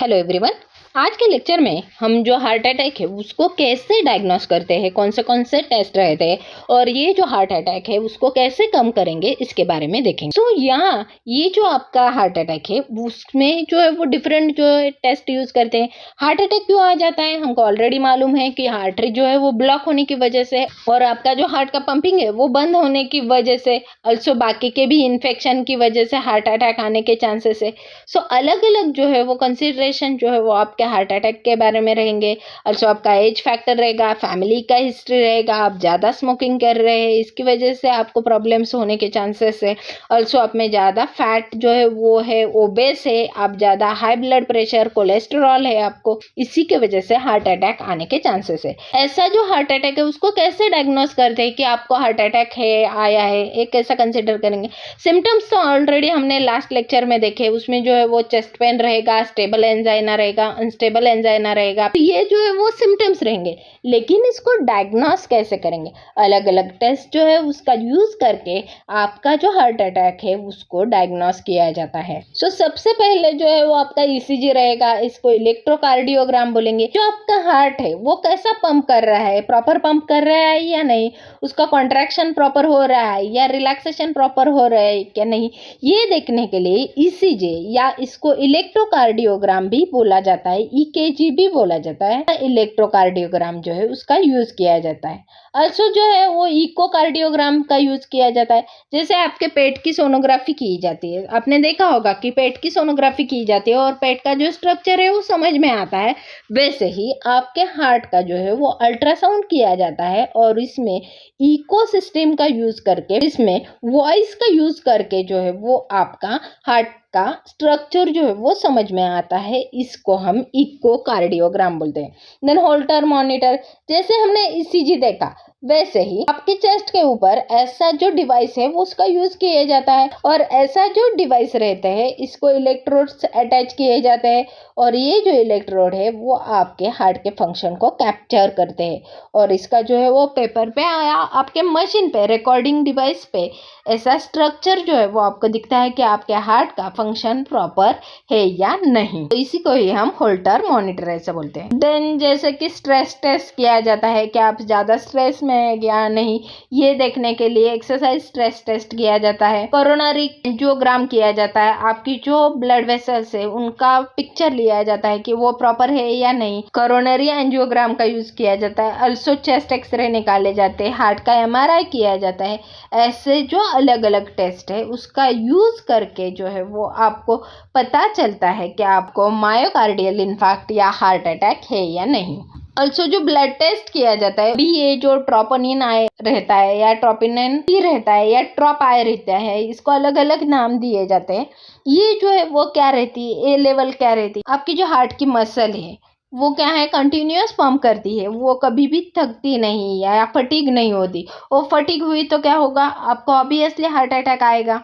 Hello everyone. आज के lecture में हम जो हार्ट अटैक है उसको कैसे डायग्नोस करते हैं, कौन से टेस्ट रहते हैं और ये जो हार्ट अटैक है उसको कैसे कम करेंगे इसके बारे में देखेंगे। तो यहाँ ये जो आपका हार्ट अटैक है उसमें जो है वो डिफरेंट जो है टेस्ट यूज करते हैं। हार्ट अटैक क्यों आ जाता है, हमको ऑलरेडी मालूम है कि आर्टरी जो है वो ब्लॉक होने की वजह से और आपका जो हार्ट का पंपिंग है वो बंद होने की वजह से, अल्सो बाकी के भी इन्फेक्शन की वजह से हार्ट अटैक आने के चांसेस है। सो अलग अलग जो है वो कंसिडरेशन जो है वो आपके हार्ट अटैक के बारे में रहेंगे। अल्सो आपका एज फैक्टर रहेगा, फैमिली का हिस्ट्री रहेगा, आप ज़्यादा स्मोकिंग कर रहे हैं इसकी वजह से आपको प्रॉब्लम्स होने के चांसेस है। अल्सो आप में ज़्यादा फैट जो है वो है, ओबेस है, आप ज़्यादा हाई ब्लड प्रेशर, कोलेस्ट्रॉल है आपको, इसी के वजह से हार्ट अटैक आने के चांसेस है। ऐसा जो हार्ट अटैक है उसको कैसे डायग्नोस करते हैं कि आपको हार्ट अटैक है आया है, एक कैसा कंसिडर करेंगे। सिम्टम्स तो ऑलरेडी हमने लास्ट लेक्चर में देखे, उसमें जो है वो चेस्ट पेन रहेगा, स्टेबल एंजाइना रहेगा, अनस्टेबल एंजाइना रहेगा, तो ये जो है वो सिम्टम्स रहेंगे। लेकिन इसको डायग्नोस कैसे करेंगे, अलग अलग टेस्ट जो है उसका यूज करके आपका जो हार्ट अटैक है उसको डायग्नोस किया जाता है। सो सबसे पहले जो है वो आपका ईसीजी रहेगा, इसको इलेक्ट्रोकार्डियोग्राम बोलेंगे। जो आपका हार्ट है वो कैसा पंप कर रहा है, प्रॉपर पंप कर रहा है या नहीं, उसका कॉन्ट्रैक्शन प्रॉपर हो रहा है या रिलैक्सेशन प्रॉपर हो रहा है क्या नहीं, ये देखने के लिए ईसीजी या इसको इलेक्ट्रोकार्डियोग्राम भी बोला जाता है, ईकेजी भी बोला जाता है। इलेक्ट्रोकार्डियोग्राम जो है उसका यूज किया जाता है। अल्सो जो है वो इकोकार्डियोग्राम का यूज किया जाता है। जैसे आपके पेट की सोनोग्राफी की जाती है, आपने देखा होगा कि पेट की सोनोग्राफी की जाती है और पेट का जो स्ट्रक्चर है वो समझ में आता है, वैसे ही आपके हार्ट का जो है वो अल्ट्रासाउंड किया जाता है और इसमें इको सिस्टम का यूज करके, इसमें वॉइस का यूज करके जो है वो आपका हार्ट का स्ट्रक्चर जो है वो समझ में आता है, इसको हम इकोकार्डियोग्राम बोलते हैं। देन होल्टर मॉनिटर, जैसे हमने ईसीजी देखा वैसे ही आपके चेस्ट के ऊपर ऐसा जो डिवाइस है वो उसका यूज किया जाता है और ऐसा जो डिवाइस रहते हैं इसको इलेक्ट्रोड्स अटैच किए जाते हैं और ये जो इलेक्ट्रोड है वो आपके हार्ट के फंक्शन को कैप्चर करते हैं और इसका जो है वो पेपर पे आया आपके मशीन पे, रिकॉर्डिंग डिवाइस पे ऐसा स्ट्रक्चर जो है वो आपको दिखता है कि आपके हार्ट का फंक्शन प्रॉपर है या नहीं। तो इसी को ही हम होल्टर मॉनिटर ऐसे बोलते हैं। देन जैसे कि स्ट्रेस टेस्ट किया जाता है कि आप ज़्यादा स्ट्रेस में है या नहीं, ये देखने के लिए एक्सरसाइज स्ट्रेस टेस्ट किया जाता है। कोरोनरी एंजियोग्राम किया जाता है, आपकी जो ब्लड वेसल्स है उनका पिक्चर लिया जाता है कि वो प्रॉपर है या नहीं, कोरोनरी एंजियोग्राम का यूज किया जाता है। अल्सो चेस्ट एक्सरे निकाले जाते हैं, हार्ट का एमआरआई किया जाता है। ऐसे जो अलग अलग टेस्ट है उसका यूज करके जो है वो आपको पता चलता है कि आपको मायोकार्डियल इन्फार्क्ट या हार्ट अटैक है या नहीं। अल्सो जो ब्लड टेस्ट किया जाता है, अभी ये जो ट्रोपोनिन आय रहता है या ट्रोपिनिन भी रहता है या ट्रोप आय रहता है, इसको अलग अलग नाम दिए जाते हैं। ये जो है वो क्या रहती है, ए लेवल क्या रहती है, आपकी जो हार्ट की मसल है वो क्या है, कंटिन्यूअस पंप करती है, वो कभी भी थकती नहीं या फटीग नहीं होती। और फटीग हुई तो क्या होगा, आपको ऑब्वियसली हार्ट अटैक आएगा।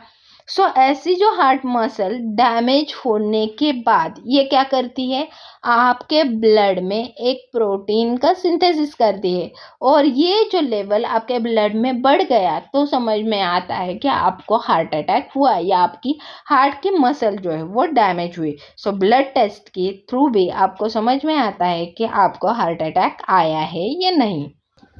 सो ऐसी जो हार्ट मसल डैमेज होने के बाद ये क्या करती है, आपके ब्लड में एक प्रोटीन का सिंथेसिस करती है और ये जो लेवल आपके ब्लड में बढ़ गया तो समझ में आता है कि आपको हार्ट अटैक हुआ या आपकी हार्ट की मसल जो है वो डैमेज हुई। सो ब्लड टेस्ट के थ्रू भी आपको समझ में आता है कि आपको हार्ट अटैक आया है या नहीं।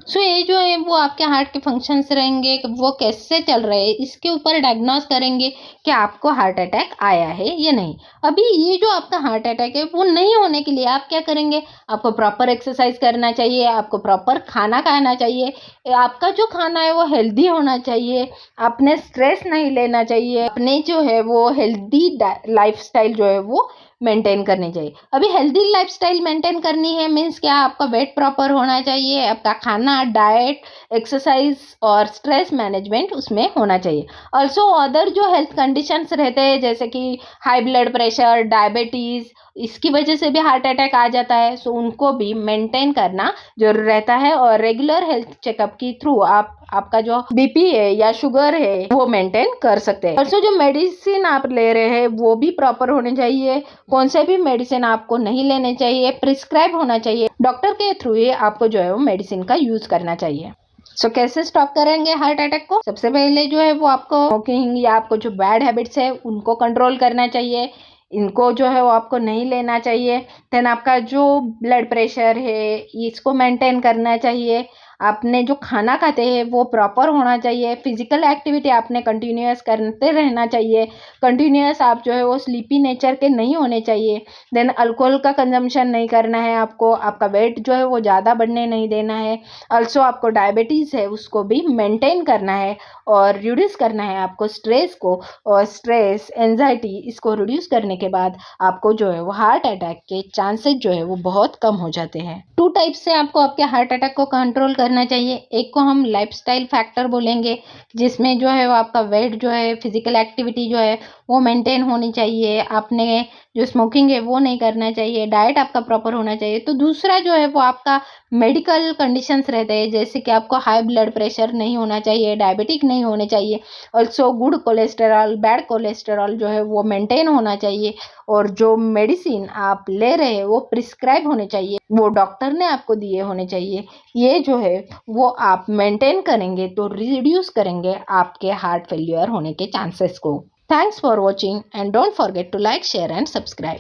सो ये जो है वो आपके हार्ट के फंक्शंस रहेंगे कि वो कैसे चल रहे हैं, इसके ऊपर डायग्नोस करेंगे कि आपको हार्ट अटैक आया है या नहीं। अभी ये जो आपका हार्ट अटैक है वो नहीं होने के लिए आप क्या करेंगे, आपको प्रॉपर एक्सरसाइज करना चाहिए, आपको प्रॉपर खाना खाना चाहिए, आपका जो खाना है वो हेल्दी होना चाहिए, आपने स्ट्रेस नहीं लेना चाहिए, अपने जो है वो हेल्दी लाइफस्टाइल जो है वो मेंटेन करनी चाहिए। अभी हेल्दी लाइफस्टाइल मेंटेन करनी है मीन्स क्या, आपका वेट प्रॉपर होना चाहिए, आपका खाना, डाइट, एक्सरसाइज और स्ट्रेस मैनेजमेंट उसमें होना चाहिए। ऑल्सो अदर जो हेल्थ कंडीशंस रहते हैं जैसे कि हाई ब्लड प्रेशर, डायबिटीज़, इसकी वजह से भी हार्ट अटैक आ जाता है, सो उनको भी मेंटेन करना जरूर रहता है और रेगुलर हेल्थ चेकअप के थ्रू आपका जो बीपी है या शुगर है वो मेंटेन कर सकते हैं। ऑल्सो जो मेडिसिन आप ले रहे हैं वो भी प्रॉपर होने चाहिए, कौन से भी मेडिसिन आपको नहीं लेने चाहिए, प्रिस्क्राइब होना चाहिए, डॉक्टर के थ्रू ही आपको जो है वो मेडिसिन का यूज करना चाहिए। सो कैसे स्टॉप करेंगे हार्ट अटैक को, सबसे पहले जो है वो आपको स्मोकिंग या आपको जो बैड हैबिट्स है उनको कंट्रोल करना चाहिए, इनको जो है वो आपको नहीं लेना चाहिए। देन आपका जो ब्लड प्रेशर है इसको मेंटेन करना चाहिए। आपने जो खाना खाते हैं वो प्रॉपर होना चाहिए। फिजिकल एक्टिविटी आपने कंटिन्यूअस करते रहना चाहिए। कंटिन्यूअस आप जो है वो स्लीपी नेचर के नहीं होने चाहिए। देन अल्कोहल का कंजम्पशन नहीं करना है आपको। आपका वेट जो है वो ज़्यादा बढ़ने नहीं देना है। ऑल्सो आपको डायबिटीज़ है उसको भी मेंटेन करना है और रिड्यूस करना है आपको स्ट्रेस को। और स्ट्रेस एंजाइटी इसको रिड्यूस करने के बाद आपको जो है वो हार्ट अटैक के चांसेस जो है वो बहुत कम हो जाते हैं। 2 टाइप से आपको आपके हार्ट अटैक को कंट्रोल करना चाहिए। एक को हम लाइफस्टाइल फैक्टर बोलेंगे, जिसमें जो है वो आपका वेट जो है, फिजिकल एक्टिविटी जो है वो मेंटेन होनी चाहिए। आपने जो स्मोकिंग है वो नहीं करना चाहिए। डाइट आपका प्रॉपर होना चाहिए। तो दूसरा जो है वो आपका मेडिकल कंडीशंस रहते हैं, जैसे कि आपको हाई ब्लड प्रेशर नहीं होना चाहिए, डायबिटिक नहीं होने चाहिए। Also good cholesterol, bad cholesterol जो है वो मेंटेन होना चाहिए। और जो मेडिसिन आप ले रहे हैं वो प्रिस्क्राइब होने चाहिए, वो डॉक्टर ने आपको दिए होने चाहिए। ये जो है वो आप मेंटेन करेंगे तो रिड्यूस करेंगे आपके हार्ट फेल्यूर होने के चांसेस को। Thanks for watching and don't forget to like, share and subscribe.